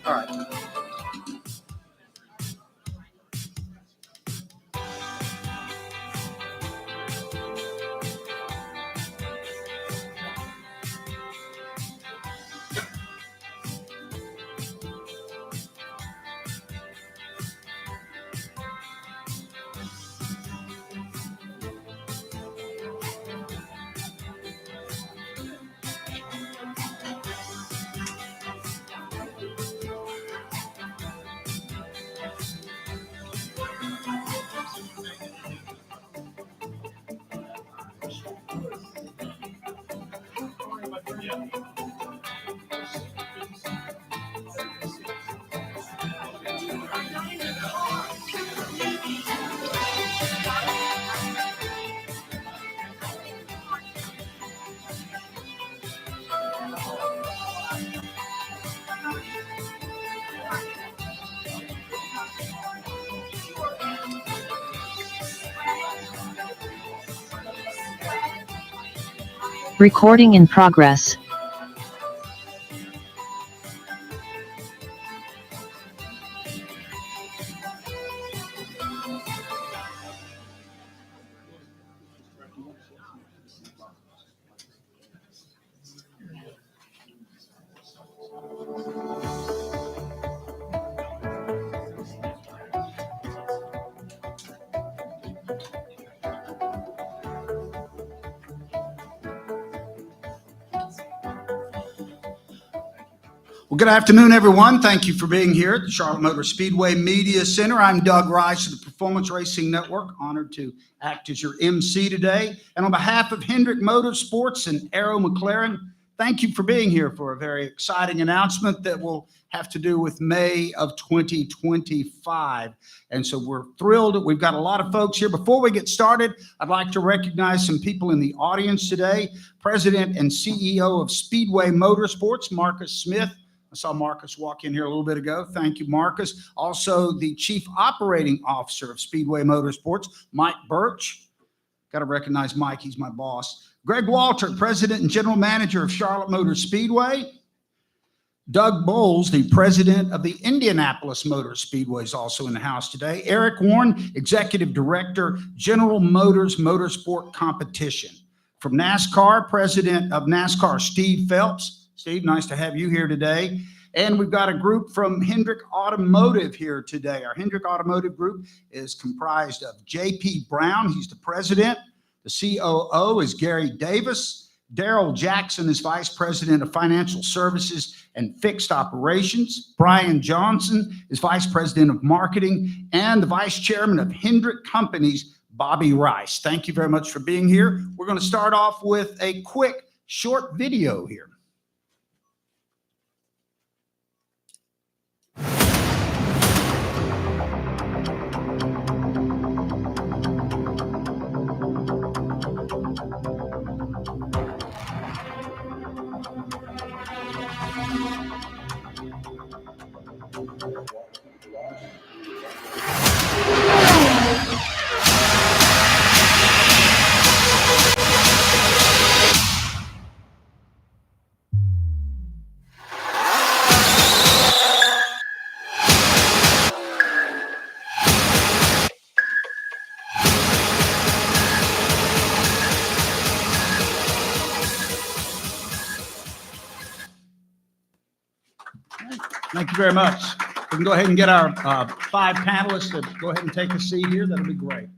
All right. Recording in progress. Well, good afternoon, everyone. Thank you for being here at the Charlotte Motor Speedway Media Center. I'm Doug Rice of the Performance Racing Network, honored to act as your MC today. And on behalf of Hendrick Motorsports and Arrow McLaren, thank you for being here for a very exciting announcement that will have to do with May of 2025. And so we're thrilled. We've got a lot of folks here. Before we get started, I'd like to recognize some people in the audience today. President and CEO of Speedway Motorsports, Marcus Smith. I saw Marcus walk in here a little bit ago. Thank you, Marcus. Also, the Chief Operating Officer of Speedway Motorsports, Mike Birch. Got to recognize Mike. He's my boss. Greg Walter, President and General Manager of Charlotte Motor Speedway. Doug Bowles, the President of the Indianapolis Motor Speedway, is also in the house today. Eric Warren, Executive Director, General Motors Motorsport Competition. From NASCAR, President of NASCAR, Steve Phelps. Steve, nice to have you here today. And we've got a group from Hendrick Automotive here today. Our Hendrick Automotive group is comprised of J.P. Brown. He's the president. The COO is Gary Davis. Daryl Jackson is Vice President of Financial Services and Fixed Operations. Brian Johnson is Vice President of Marketing. And the Vice Chairman of Hendrick Companies, Bobby Rice. Thank you very much for being here. We're going to start off with a quick, short video here. Thank you very much. We can go ahead and get our 5 panelists to go ahead and take a seat here. That'll be great.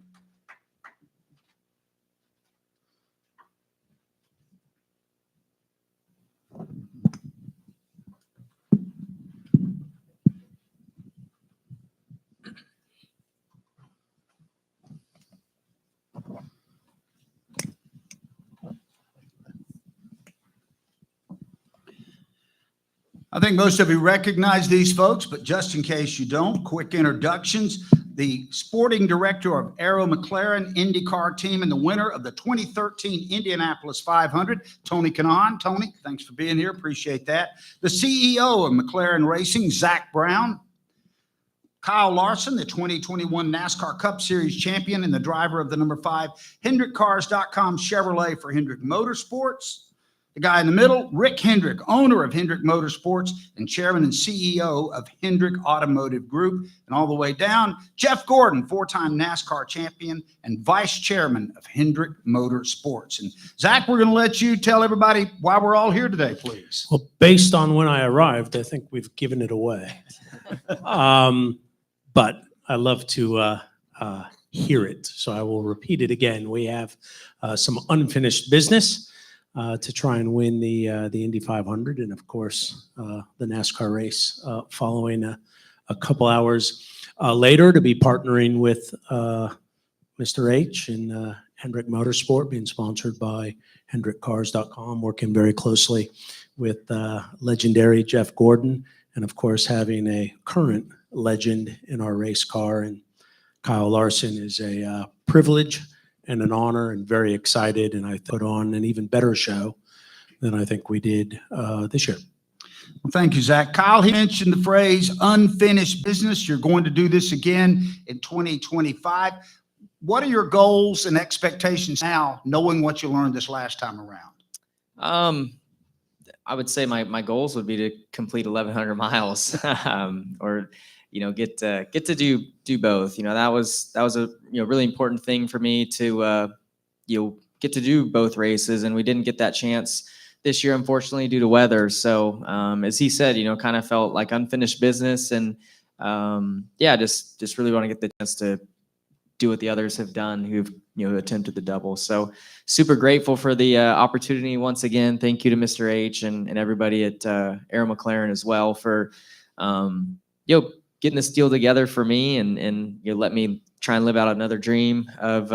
I think most of you recognize these folks, but just in case you don't, quick introductions. The sporting director of Arrow McLaren IndyCar team and the winner of the 2013 Indianapolis 500, Tony Kanaan. Tony, thanks for being here. Appreciate that. The CEO of McLaren Racing, Zach Brown. Kyle Larson, the 2021 NASCAR Cup Series champion and the driver of the number 5 HendrickCars.com Chevrolet for Hendrick Motorsports. The guy in the middle, Rick Hendrick, owner of Hendrick Motorsports and chairman and CEO of Hendrick Automotive Group. And all the way down, Jeff Gordon, four-time NASCAR champion and vice chairman of Hendrick Motorsports. And Zach, we're going to let you tell everybody why we're all here today, please. Well, based on when I arrived, I think we've given it away. But I love to hear it, so I will repeat it again. We have some unfinished business to try and win the Indy 500, and of course the NASCAR race following a couple hours later, to be partnering with Mr. H and Hendrick Motorsport, being sponsored by HendrickCars.com, working very closely with legendary Jeff Gordon, and of course having a current legend in our race car, and Kyle Larson, is a privilege and an honor, and very excited. And I put on an even better show than I think we did this year. Well, thank you, Zach. Kyle, he mentioned the phrase unfinished business. You're going to do this again in 2025. What are your goals and expectations now, knowing what you learned this last time around? I would say my goals would be to complete 1,100 miles, or get to do both. That was a really important thing for me to get to do both races, and we didn't get that chance this year, unfortunately, due to weather. So as he said, kind of felt like unfinished business, and just really want to get the chance to do what the others have done who've attempted the double. So super grateful for the opportunity once again. Thank you to Mr. H and everybody at Aero McLaren as well for getting this deal together for me, and let me try and live out another dream of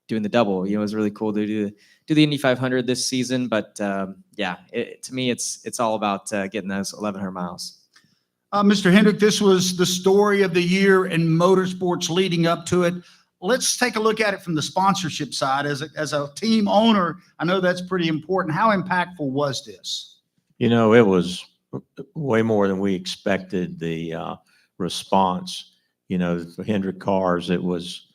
doing the double. It was really cool to do the Indy 500 this season, but to me it's all about getting those 1,100 miles. Mr. Hendrick, this was the story of the year in motorsports leading up to it. Let's take a look at it from the sponsorship side. As a team owner, I know that's pretty important. How impactful was this? It was way more than we expected. The response, for Hendrick Cars, it was,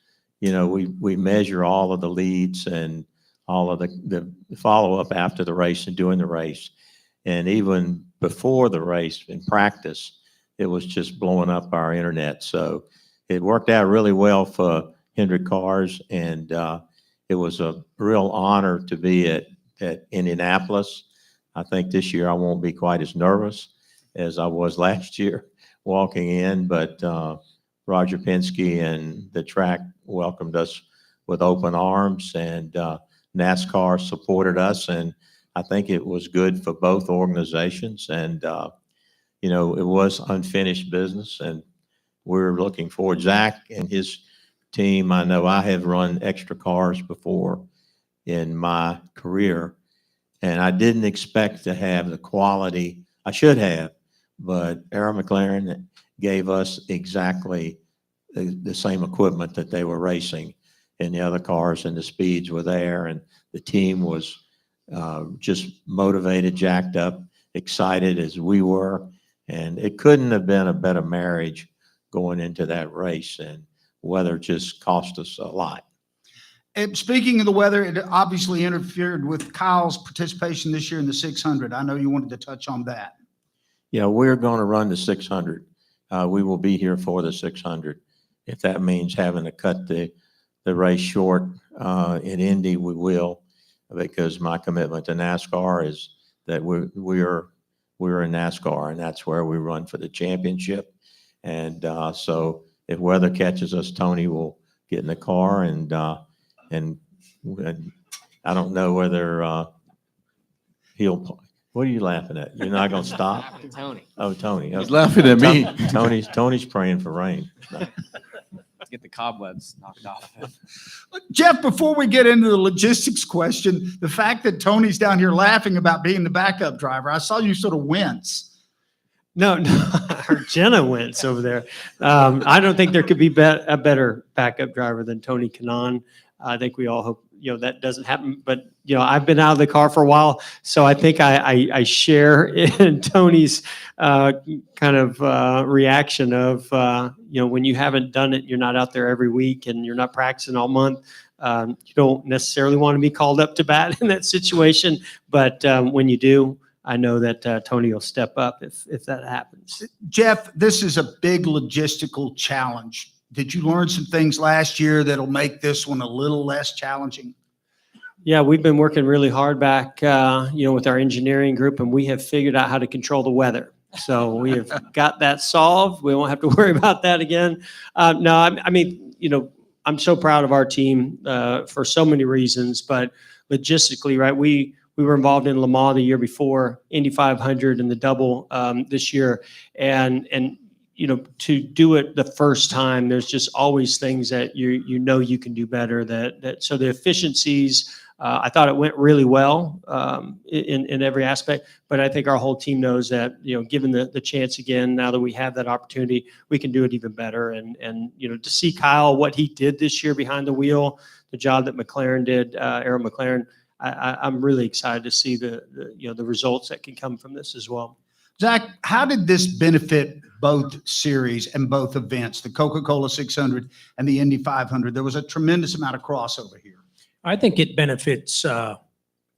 we measure all of the leads and all of the follow-up after the race and during the race. And even before the race in practice, it was just blowing up our internet. So it worked out really well for Hendrick Cars, and it was a real honor to be at Indianapolis. I think this year I won't be quite as nervous as I was last year walking in, but Roger Penske and the track welcomed us with open arms, and NASCAR supported us, and I think it was good for both organizations. And it was unfinished business, and we're looking forward. Zach and his team, I know I have run extra cars before in my career, and I didn't expect to have the quality I should have, but Aero McLaren gave us exactly the same equipment that they were racing in the other cars, and the speeds were there, and the team was just motivated, jacked up, excited as we were, and it couldn't have been a better marriage going into that race, and weather just cost us a lot. And speaking of the weather, it obviously interfered with Kyle's participation this year in the 600. I know you wanted to touch on that. Yeah, we're going to run the 600. We will be here for the 600. If that means having to cut the race short in Indy, we will, because my commitment to NASCAR is that we're in NASCAR, and that's where we run for the championship. And so if weather catches us, Tony will get in the car, and I don't know whether he'll. What are you laughing at? You're not going to stop? Tony. Oh, Tony. He's laughing at me. Tony's praying for rain. Get the cobwebs knocked off. Jeff, before we get into the logistics question, the fact that Tony's down here laughing about being the backup driver, I saw you sort of wince. No, Jenna wins over there. I don't think there could be a better backup driver than Tony Kanaan. I think we all hope that doesn't happen. But I've been out of the car for a while, so I think I share in Tony's kind of reaction of when you haven't done it, you're not out there every week, and you're not practicing all month. You don't necessarily want to be called up to bat in that situation, but when you do, I know that Tony will step up if that happens. Jeff, this is a big logistical challenge. Did you learn some things last year that'll make this one a little less challenging? Yeah, we've been working really hard back, with our engineering group, and we have figured out how to control the weather. So we have got that solved. We won't have to worry about that again. No, I mean, I'm so proud of our team for so many reasons, but logistically, right? We were involved in Le Mans the year before, Indy 500 and the double this year, and to do it the first time, there's just always things that you can do better. So the efficiencies. I thought it went really well in every aspect, but I think our whole team knows that, given the chance again, now that we have that opportunity, we can do it even better. And to see Kyle, what he did this year behind the wheel, the job that McLaren did, Arrow McLaren, I'm really excited to see the results that can come from this as well. Zach, how did this benefit both series and both events, the Coca-Cola 600 and the Indy 500? There was a tremendous amount of crossover here. I think it benefits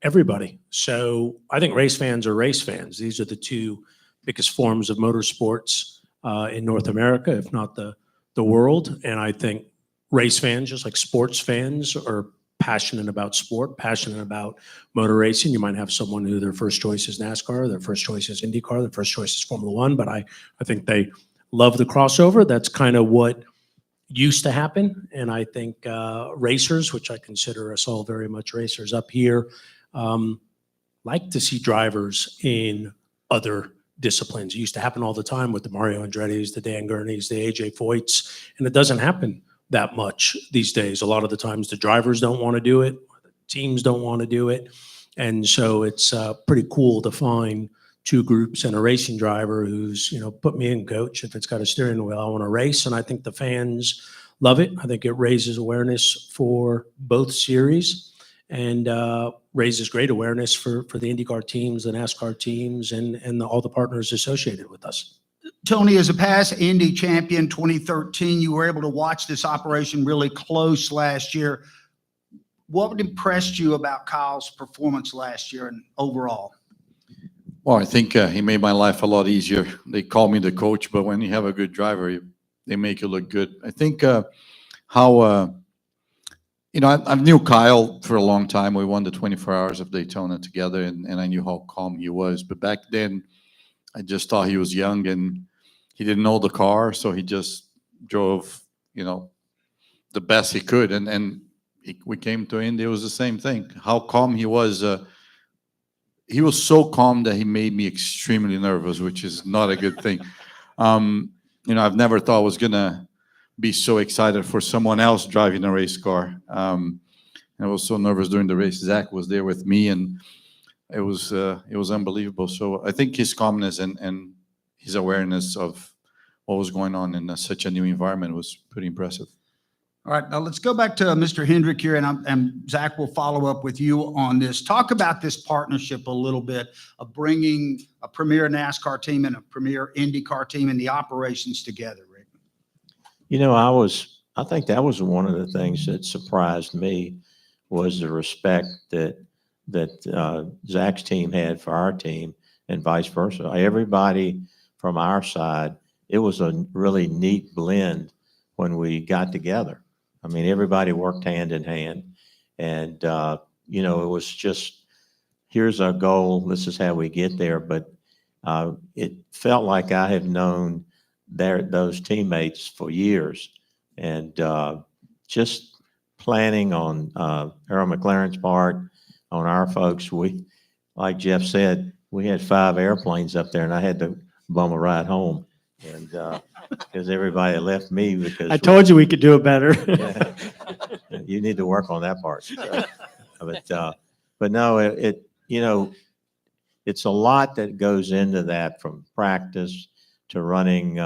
everybody. So I think race fans are race fans. These are the two biggest forms of motorsports in North America, if not the world. And I think race fans, just like sports fans, are passionate about sport, passionate about motor racing. You might have someone who their first choice is NASCAR, their first choice is IndyCar, their first choice is Formula One, but I think they love the crossover. That's kind of what used to happen. And I think racers, which I consider us all very much racers up here, like to see drivers in other disciplines. It used to happen all the time with the Mario Andretti's, the Dan Gurney's, the AJ Foyts, and it doesn't happen that much these days. A lot of the times the drivers don't want to do it, the teams don't want to do it. And so it's pretty cool to find two groups and a racing driver who's, put me in, coach. If it's got a steering wheel, I want to race. And I think the fans love it. I think it raises awareness for both series and raises great awareness for the IndyCar teams, the NASCAR teams, and all the partners associated with us. Tony, as a past Indy champion, 2013, you were able to watch this operation really close last year. What impressed you about Kyle's performance last year and overall? Well, I think he made my life a lot easier. They call me the coach, but when you have a good driver, they make you look good. I think I knew Kyle for a long time. We won the 24 Hours of Daytona together, and I knew how calm he was. But back then, I just thought he was young and he didn't know the car, so he just drove, the best he could. And we came to Indy, it was the same thing. How calm he was. He was so calm that he made me extremely nervous, which is not a good thing. I've never thought I was going to be so excited for someone else driving a race car. I was so nervous during the race. Zach was there with me, and it was unbelievable. So I think his calmness and his awareness of what was going on in such a new environment was pretty impressive. All right, now let's go back to Mr. Hendrick here, and Zach will follow up with you on this. Talk about this partnership a little bit of bringing a premier NASCAR team and a premier IndyCar team and the operations together, Rick. I think that was one of the things that surprised me was the respect that Zach's team had for our team and vice versa. Everybody from our side, it was a really neat blend when we got together. I mean, everybody worked hand in hand, and it was just, here's our goal, this is how we get there. But it felt like I have known those teammates for years, and just planning on Arrow McLaren's part, on our folks. We, like Jeff said, we had 5 airplanes up there, and I had to bum a ride home, and because everybody left me because I told you we could do it better. You need to work on that part. But no, it's a lot that goes into that, from practice to running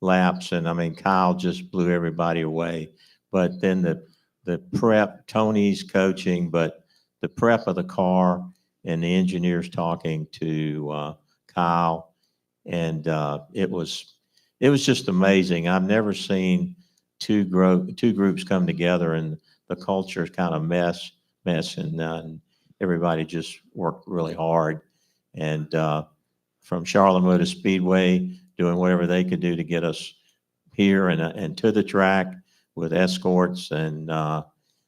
laps. And I mean, Kyle just blew everybody away. But then the prep, Tony's coaching, but the prep of the car and the engineers talking to Kyle, and it was just amazing. I've never seen two groups come together in the culture is kind of mess, and everybody just worked really hard. And from Charlotte Motor Speedway, doing whatever they could do to get us here and to the track with escorts, and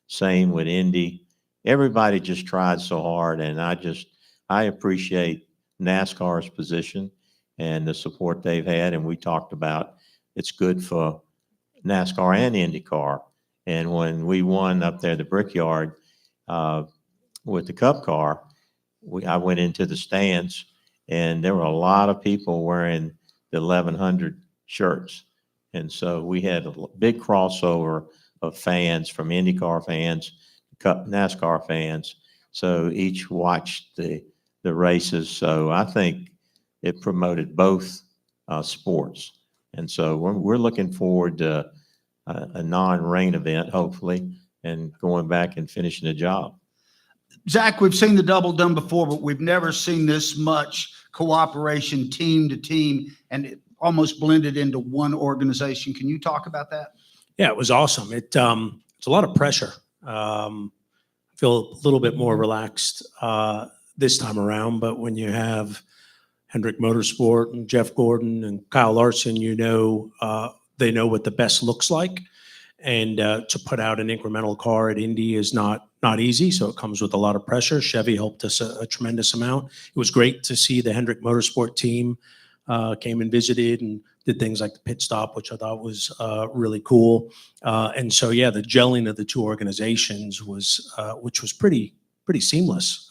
same with Indy. Everybody just tried so hard, and I appreciate NASCAR's position and the support they've had. And we talked about it's good for NASCAR and IndyCar. And when we won up there at the Brickyard with the Cup car, I went into the stands, and there were a lot of people wearing the 1100 shirts. And so we had a big crossover of fans, from IndyCar fans, Cup NASCAR fans. So each watched the races. So I think it promoted both sports. And so we're looking forward to a non-rain event, hopefully, and going back and finishing the job. Zach, we've seen the double done before, but we've never seen this much cooperation, team to team, and it almost blended into one organization. Can you talk about that? Yeah, it was awesome. It's a lot of pressure. I feel a little bit more relaxed this time around, but when you have Hendrick Motorsport and Jeff Gordon and Kyle Larson, they know what the best looks like. And to put out an incremental car at Indy is not easy, so it comes with a lot of pressure. Chevy helped us a tremendous amount. It was great to see the Hendrick Motorsport team came and visited and did things like the pit stop, which I thought was really cool. And so, yeah, the gelling of the two organizations which was pretty seamless.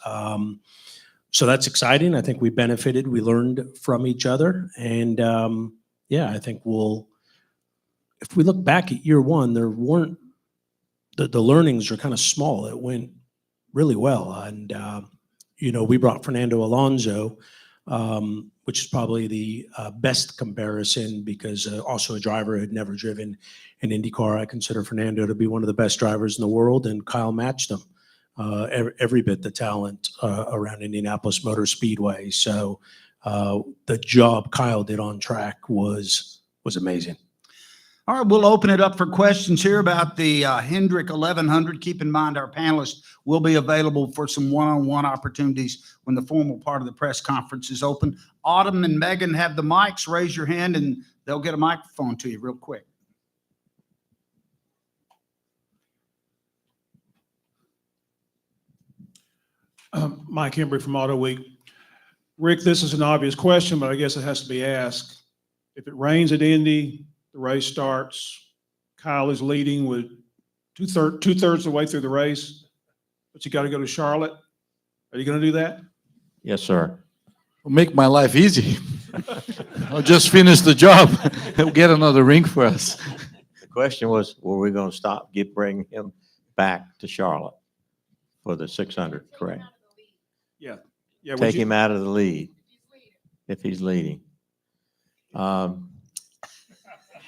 So that's exciting. I think we benefited. We learned from each other. And yeah, I think if we look back at year one, there weren't, the learnings are kind of small. It went really well. And, we brought Fernando Alonso, which is probably the best comparison, because also a driver who had never driven an IndyCar. I consider Fernando to be one of the best drivers in the world, and Kyle matched him every bit the talent around Indianapolis Motor Speedway. So the job Kyle did on track was amazing. All right, we'll open it up for questions here about the Hendrick 1100. Keep in mind, our panelists will be available for some one-on-one opportunities when the formal part of the press conference is open. Autumn and Megan have the mics. Raise your hand and they'll get a microphone to you real quick. Mike Embry from Auto Week. Rick, this is an obvious question, but I guess it has to be asked. If it rains at Indy, the race starts, Kyle is leading with two-thirds of the way through the race, but you got to go to Charlotte. Are you going to do that? Yes, sir. Will make my life easy. I'll just finish the job. He'll get another ring for us. The question was, were we going to bring him back to Charlotte for the 600, correct? Yeah. Yeah. Take him out of the lead if he's leading.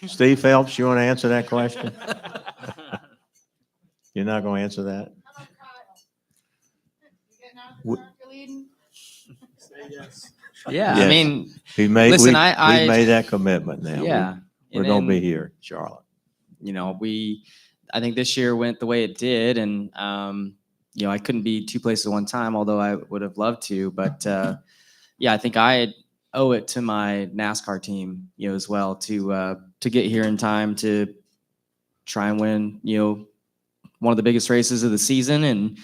Steve Phelps, you want to answer that question? You're not going to answer that? Yeah, I Yes. mean, We Listen, made I that commitment now. yeah. We're and going to be then, here, Charlotte. I think this year went the way it did, and I couldn't be two places at one time, although I would have loved to. But yeah, I think I owe it to my NASCAR team, as well, to get here in time to try and win, one of the biggest races of the season, and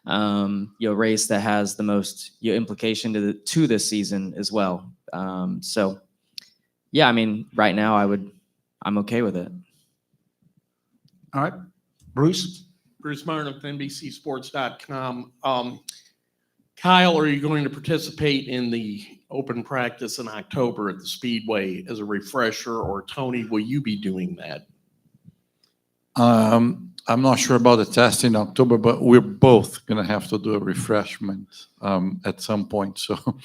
a race that has the most implication to this season as well. So yeah, I mean, right now I'm okay with it. All right, Bruce. Bruce Martin of NBCSports.com. Kyle, are you going to participate in the open practice in October at the Speedway as a refresher, or Tony, will you be doing that? I'm not sure about the test in October, but we're both going to have to do a refreshment at some point. So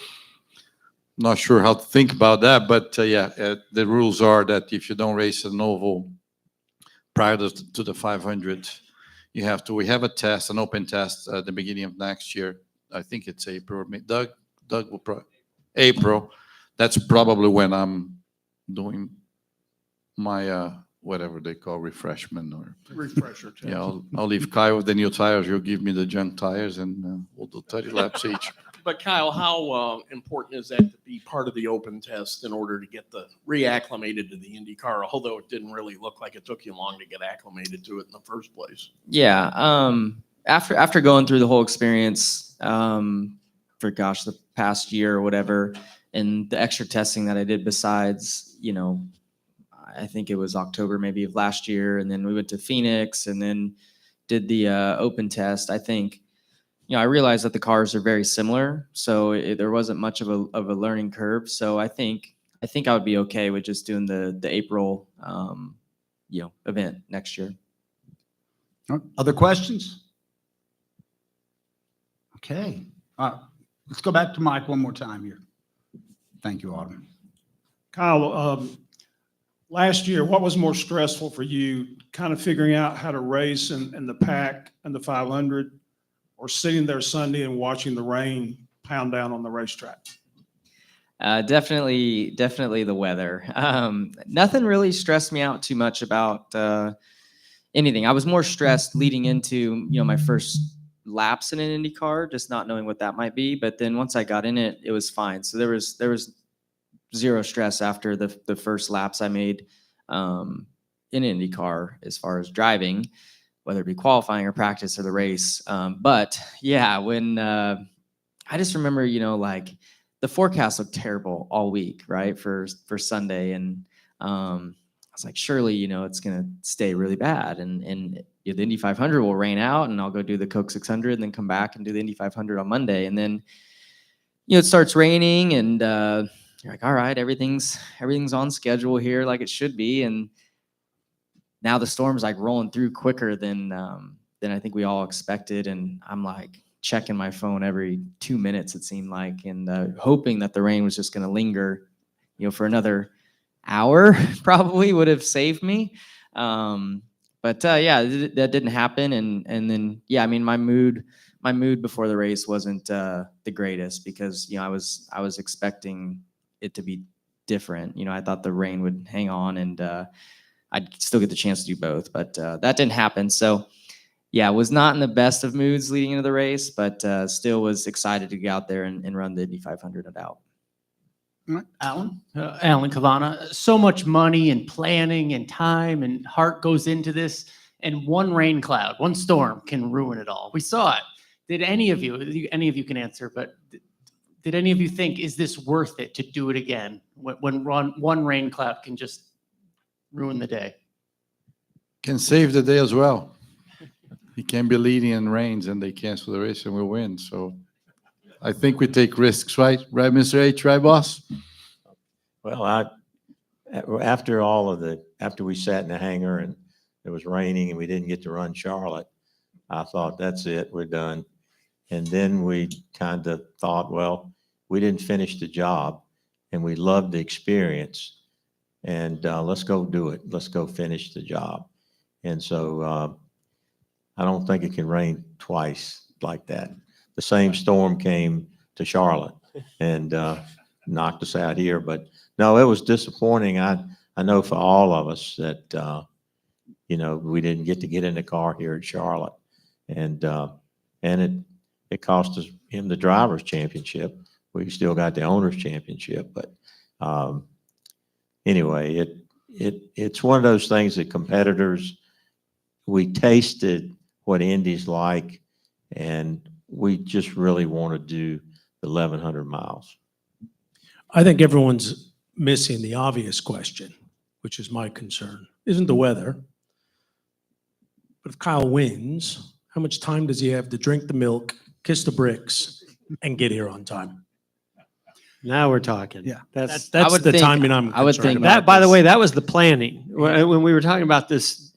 not sure how to think about that. But the rules are that if you don't race an oval prior to the 500, you have to. We have a test, an open test at the beginning of next year. I think it's April or May. Doug will probably April. That's probably when I'm doing my whatever they call refreshment or, Refresher test. yeah, I'll leave Kyle with the new tires. He'll give me the junk tires and we'll do 30 laps each. But Kyle, how important is that to be part of the open test in order to get the reacclimated to the IndyCar? Although it didn't really look like it took you long to get acclimated to it in the first place. Yeah. After going through the whole experience, for gosh, the past year or whatever, and the extra testing that I did besides, I think it was October maybe of last year, and then we went to Phoenix and then did the open test. I think, I realized that the cars are very similar, so there wasn't much of a learning curve. So I think I would be okay with just doing the April, event next year. All right, other questions? Okay. Let's go back to Mike one more time here. Thank you, Autumn. Kyle, last year, what was more stressful for you, kind of figuring out how to race in the pack and the 500, or sitting there Sunday and watching the rain pound down on the racetrack? Definitely the weather. Nothing really stressed me out too much about anything. I was more stressed leading into, my first laps in an IndyCar, just not knowing what that might be. But then once I got in it, it was fine. So there was zero stress after the first laps I made in IndyCar as far as driving, whether it be qualifying or practice or the race. But yeah, when I just remember, like the forecast looked terrible all week, right, for Sunday, and I was like, surely, it's gonna stay really bad, and the Indy 500 will rain out, and I'll go do the Coke 600, and then come back and do the Indy 500 on Monday, and then it starts raining, and you're like, all right, everything's on schedule here, like it should be, and now the storm's like rolling through quicker than I think we all expected, and I'm like checking my phone every 2 minutes, it seemed like, and hoping that the rain was just going to linger, for another hour. Probably would have saved me. But yeah, that didn't happen, and then yeah, I mean, my mood before the race wasn't the greatest because I was expecting it to be different. I thought the rain would hang on and I'd still get the chance to do both, but that didn't happen. So yeah, was not in the best of moods leading into the race, but still was excited to get out there and run the Indy 500 it out. All right, Alan? Alan Cavana, so much money and planning and time and heart goes into this, and one rain cloud, one storm can ruin it all. We saw it. Did any of you can answer, but did any of you think, is this worth it to do it again when one rain cloud can just ruin the day? Can save the day as well. He can be leading in rains and they cancel the race and we win. So I think we take risks, right? Right, Mr. H, right, boss? Well, after we sat in the hangar and it was raining and we didn't get to run Charlotte, I thought, that's it, we're done. And then we kind of thought, well, we didn't finish the job and we loved the experience, and let's go do it. Let's go finish the job. And so I don't think it can rain twice like that. The same storm came to Charlotte and knocked us out here. But no, it was disappointing. I know for all of us that, we didn't get to get in the car here at Charlotte. And it cost him the driver's championship. We still got the owner's championship. But anyway, it's one of those things that competitors, we tasted what Indy's like, and we just really want to do the 1,100 miles. I think everyone's missing the obvious question, which is my concern. Isn't the weather, but if Kyle wins, how much time does he have to drink the milk, kiss the bricks, and get here on time? Now we're talking. Yeah. That's That's the timing I'm I would concerned think about. that. By the way, that was the planning. When we were talking about this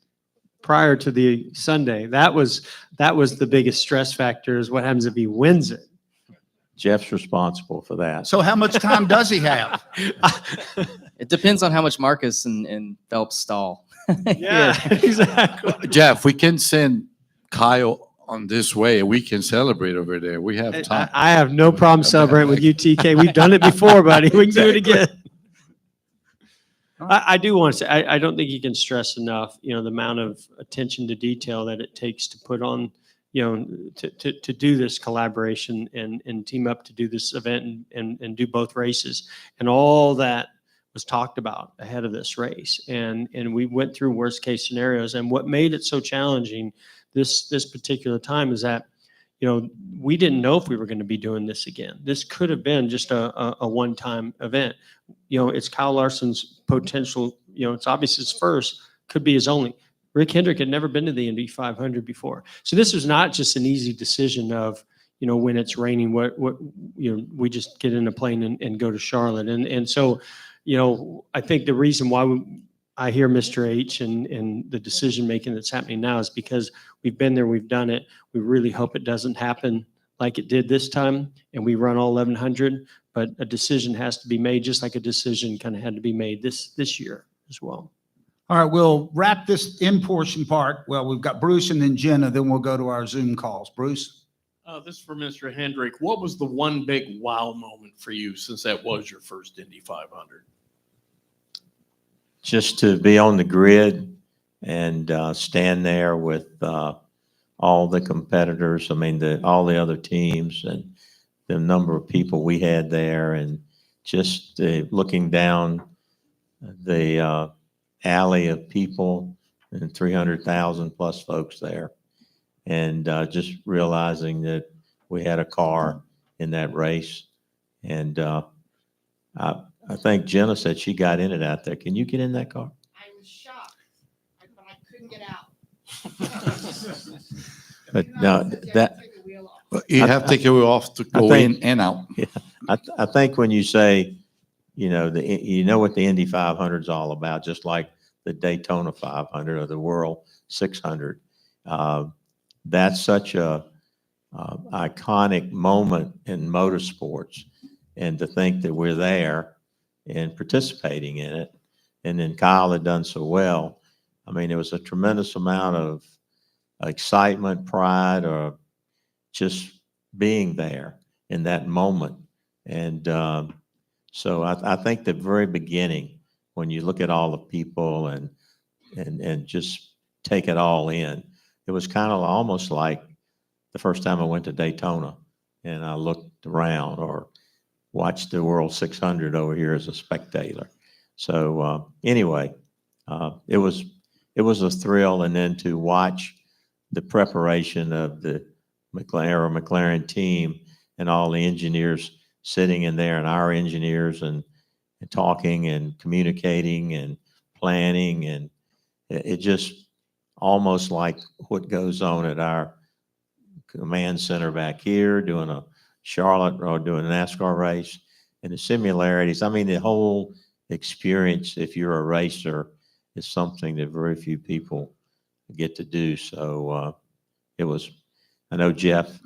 prior to the Sunday, that was the biggest stress factor, is what happens if he wins it. Jeff's responsible for that. So how much time does he have? It depends on how much Marcus and Phelps stall. Yeah, exactly. Jeff, we can send Kyle on this way. We can celebrate over there. We have time. I have no problem celebrating with you, TK. We've done it before, buddy. We can do it again. I do want to say, I don't think you can stress enough, the amount of attention to detail that it takes to put on, to do this collaboration and team up to do this event and do both races. And all that was talked about ahead of this race. And we went through worst case scenarios. And what made it so challenging this particular time is that, we didn't know if we were going to be doing this again. This could have been just a one-time event. It's Kyle Larson's potential, it's obvious his first, could be his only. Rick Hendrick had never been to the Indy 500 before. So this was not just an easy decision of, when it's raining, we just get in a plane and go to Charlotte. And so, I think the reason why I hear Mr. H and the decision-making that's happening now is because we've been there, we've done it. We really hope it doesn't happen like it did this time and we run all 1,100, but a decision has to be made, just like a decision kind of had to be made this year as well. All right, we'll wrap this in-portion part. Well, we've got Bruce and then Jenna, then we'll go to our Zoom calls. Bruce? This is for Mr. Hendrick. What was the one big wow moment for you since that was your first Indy 500? Just to be on the grid and stand there with all the competitors. I mean, all the other teams and the number of people we had there, and just looking down the alley of people and 300,000 plus folks there, and just realizing that we had a car in that race. And I think Jenna said she got in it out there. Can you get in that car? I was shocked, but I couldn't get out. But no, that You have to take your wheel off to go in and out. Yeah, I think when you say, what the Indy 500 is all about, just like the Daytona 500 or the World 600, that's such a iconic moment in motorsports, and to think that we're there and participating in it, and then Kyle had done so well. I mean, it was a tremendous amount of excitement, pride, or just being there in that moment. And so I think the very beginning, when you look at all the people and just take it all in, it was kind of almost like the first time I went to Daytona and I looked around, or watched the World 600 over here as a spectator. So anyway, it was a thrill, and then to watch the preparation of the McLaren team and all the engineers sitting in there, and our engineers and talking and communicating and planning, and it just almost like what goes on at our command center back here, doing a Charlotte or doing a NASCAR race, and the similarities. I mean, the whole experience, if you're a racer, is something that very few people get to do. So it was. I know, Jeff.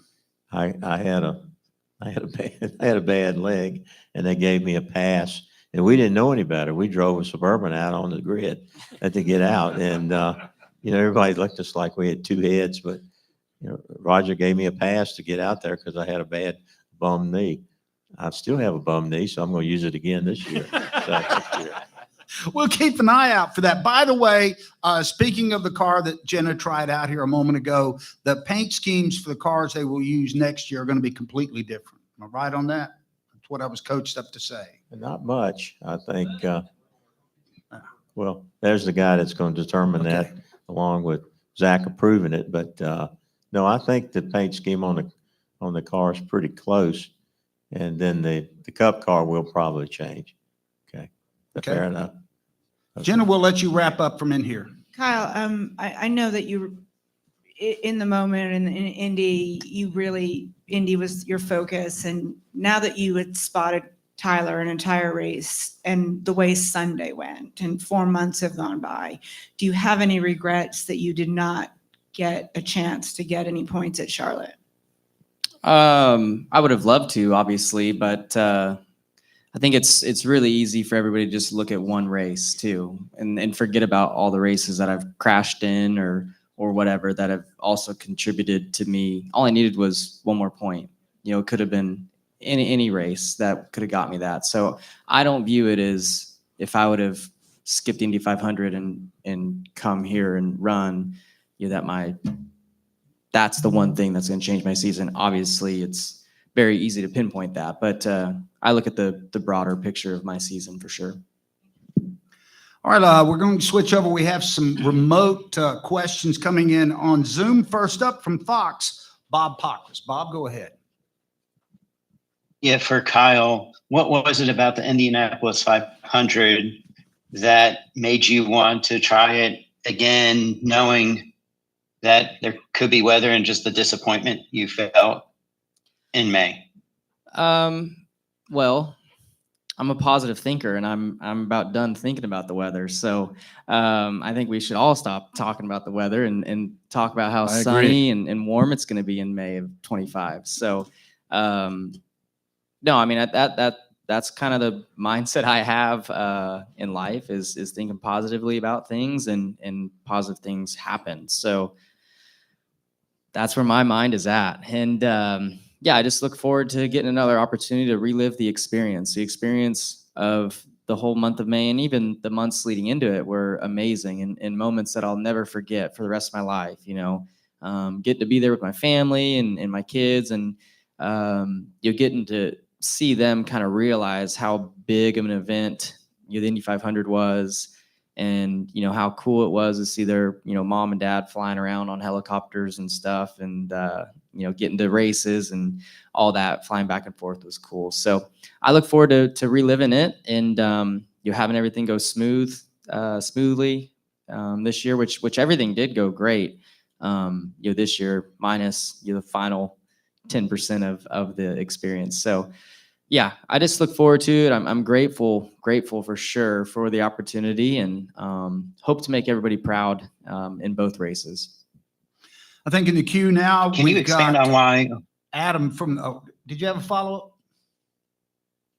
I had a bad leg, and they gave me a pass, and we didn't know any better. We drove a Suburban out on the grid to get out, and everybody looked at us like we had two heads, but Roger gave me a pass to get out there because I had a bad bum knee. I still have a bum knee, so I'm going to use it again this year. We'll keep an eye out for that. By the way, speaking of the car that Jenna tried out here a moment ago, the paint schemes for the cars they will use next year are going to be completely different. Am I right on that? That's what I was coached up to say. Not much, I think. Well, there's the guy that's going to determine that, along with Zach approving it. But no, I think the paint scheme on the car is pretty close, and then the Cup car will probably change. Okay. Fair enough. Okay. Jenna, we'll let you wrap up from in here. Kyle, I know that you, in the moment in Indy, Indy was your focus. And now that you had spotted Tyler an entire race and the way Sunday went and 4 months have gone by, do you have any regrets that you did not get a chance to get any points at Charlotte? I would have loved to, obviously, but I think it's really easy for everybody to just look at one race too, and forget about all the races that I've crashed in or whatever that have also contributed to me. All I needed was one more point. It could have been any race that could have got me that. So I don't view it as if I would have skip the Indy 500 and come here and run, that's the one thing that's going to change my season. Obviously, it's very easy to pinpoint that, but I look at the broader picture of my season for sure. All right, we're going to switch over. We have some remote questions coming in on Zoom. First up from Fox, Bob Pockris. Bob, go ahead. Yeah, for Kyle, what was it about the Indianapolis 500 that made you want to try it again, knowing that there could be weather and just the disappointment you felt in May? Well, I'm a positive thinker, and I'm about done thinking about the weather. So I think we should all stop talking about the weather and talk about how I sunny and warm it's going to be in May of 25. So no, I mean that's kind of the mindset I have in life is thinking positively about things, and positive things happen. So that's where my mind is at. And yeah, I just look forward to getting another opportunity to relive the experience of the whole month of May, and even the months leading into it were amazing, and moments that I'll never forget for the rest of my life. Getting to be there with my family and my kids, and you're getting to see them kind of realize how big of an event the Indy 500 was, and how cool it was to see their mom and dad flying around on helicopters and stuff, and getting to races and all that, flying back and forth was cool. So I look forward to reliving it, and having everything go smoothly this year, which everything did go great. This year minus the final 10% of the experience. So yeah, I just look forward to it. I'm grateful for sure for the opportunity, and hope to make everybody proud in both races. I think in the queue now, Can you expand on why? Adam from, did you have a follow-up?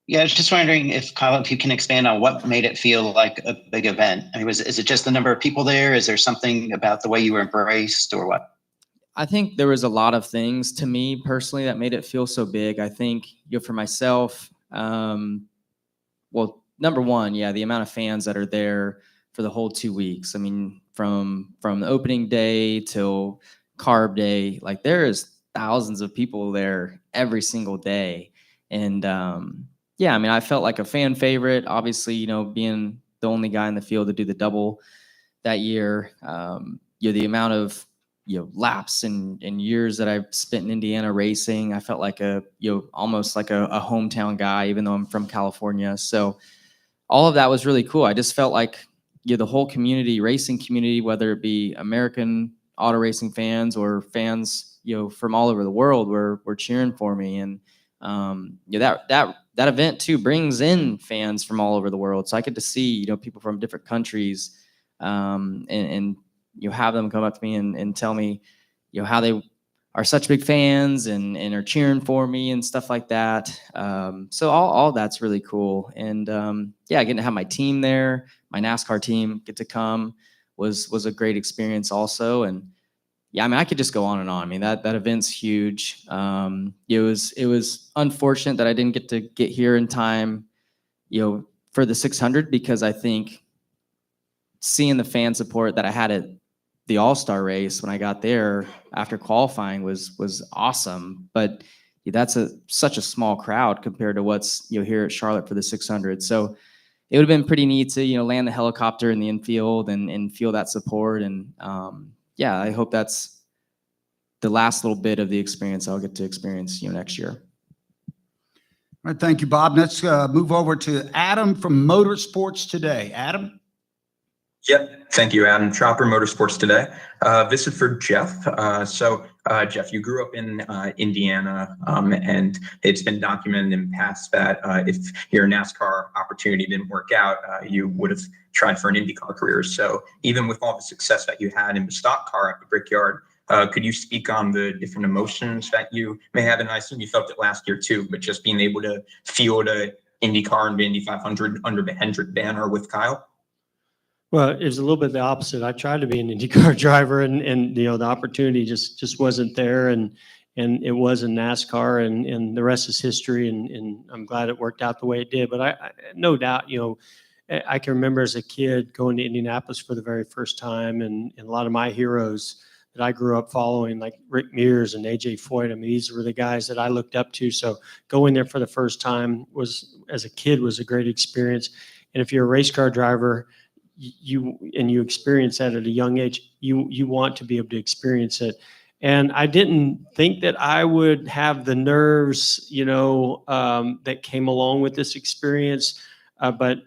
Yeah, I was just wondering if, Kyle, if you can expand on what made it feel like a big event. I mean, is it just the number of people there? Is there something about the way you were embraced, or what? I think there was a lot of things to me personally that made it feel so big. I think, for myself, well, number one, yeah, the amount of fans that are there for the whole 2 weeks. I mean, from the opening day till carb day, like there is thousands of people there every single day. And yeah, I mean, I felt like a fan favorite, obviously, being the only guy in the field to do the double that year. The amount of laps and years that I've spent in Indiana racing, I felt like almost like a hometown guy, even though I'm from California. So all of that was really cool. I just felt like the whole community, racing community, whether it be American auto racing fans or fans from all over the world, were cheering for me. And that event too brings in fans from all over the world. So I get to see people from different countries, and have them come up to me and tell me, how they are such big fans and are cheering for me and stuff like that. So all that's really cool. And yeah, getting to have my team there, my NASCAR team get to come was a great experience also. And yeah, I mean, I could just go on and on. I mean, that event's huge. It was unfortunate that I didn't get to get here in time, for the 600, because I think seeing the fan support that I had at the All-Star race when I got there after qualifying was awesome. But that's such a small crowd compared to what's here at Charlotte for the 600. So it would have been pretty neat to land the helicopter in the infield and feel that support. And yeah, I hope that's the last little bit of the experience I'll get to experience next year. All right, thank you, Bob. Let's move over to Adam from Motorsports Today. Adam? Yep. Thank you, Adam. Chopper Motorsports Today. This is for Jeff. Jeff, you grew up in Indiana, and it's been documented in past that if your NASCAR opportunity didn't work out, you would have tried for an IndyCar career. So even with all the success that you had in the stock car at the Brickyard, could you speak on the different emotions that you may have? And I assume you felt it last year too, but just being able to field a IndyCar and the Indy 500 under the Hendrick banner with Kyle? Well, it was a little bit the opposite. I tried to be an IndyCar driver, and the opportunity just wasn't there, and it was in NASCAR, and the rest is history, and I'm glad it worked out the way it did. But I no doubt, I can remember as a kid going to Indianapolis for the very first time, and a lot of my heroes that I grew up following, like Rick Mears and AJ Foyt. I mean, these were the guys that I looked up to. So going there for the first time as a kid was a great experience. And if you're a race car driver, you experience that at a young age, you want to be able to experience it. And I didn't think that I would have the nerves, that came along with this experience. But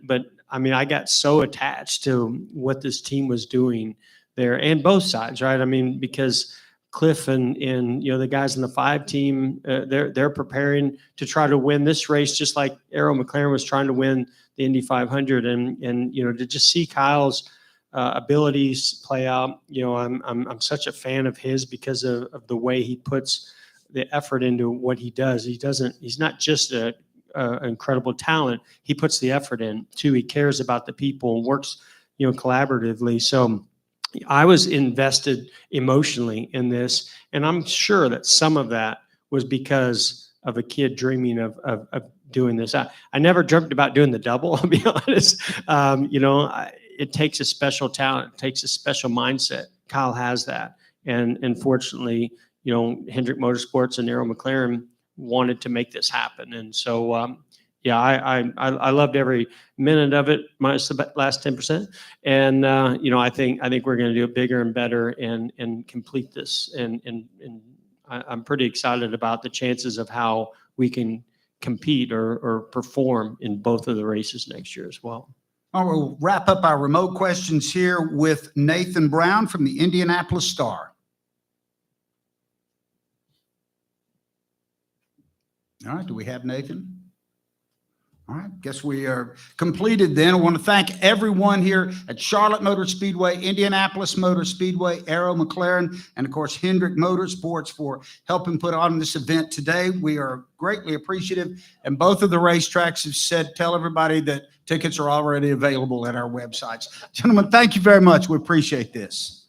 I mean, I got so attached to what this team was doing there, and both sides, right? I mean, because Cliff and the guys in the 5 team, they're preparing to try to win this race, just like Arrow McLaren was trying to win the Indy 500, and to just see Kyle's abilities play out. I'm such a fan of his because of the way he puts the effort into what he does. He's not just an incredible talent. He puts the effort in too. He cares about the people and works, collaboratively. So I was invested emotionally in this, and I'm sure that some of that was because of a kid dreaming of doing this. I never dreamt about doing the double, I'll be honest. It takes a special talent, it takes a special mindset. Kyle has that. And fortunately, Hendrick Motorsports and Arrow McLaren wanted to make this happen. And so, I loved every minute of it, minus the last 10%. And, I think we're going to do it bigger and better and complete this. And I'm pretty excited about the chances of how we can compete or perform in both of the races next year as well. All right, we'll wrap up our remote questions here with Nathan Brown from the Indianapolis Star. All right, do we have Nathan? All right, guess we are completed then. I want to thank everyone here at Charlotte Motor Speedway, Indianapolis Motor Speedway, Arrow McLaren, and of course, Hendrick Motorsports for helping put on this event today. We are greatly appreciative. And both of the racetracks have said, tell everybody that tickets are already available at our websites. Gentlemen, thank you very much. We appreciate this.